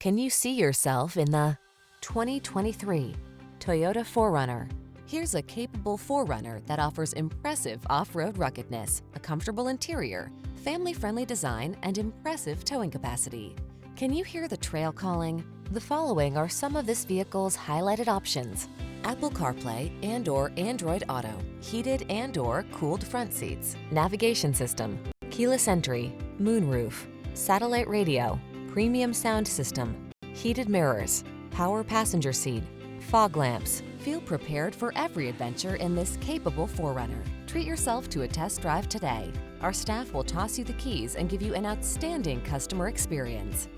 Can you see yourself in the 2023 Toyota 4Runner? Here's a capable 4Runner that offers impressive off-road ruggedness, a comfortable interior, family-friendly design, and impressive towing capacity. Can you hear the trail calling? The following are some of this vehicle's highlighted options: Apple CarPlay and/or Android Auto, heated and/or cooled front seats, navigation system, keyless entry, moonroof, satellite radio, premium sound system, heated mirrors, power passenger seat, fog lamps. Feel prepared for every adventure in this capable 4Runner. Treat yourself to a test drive today. Our staff will toss you the keys and give you an outstanding customer experience.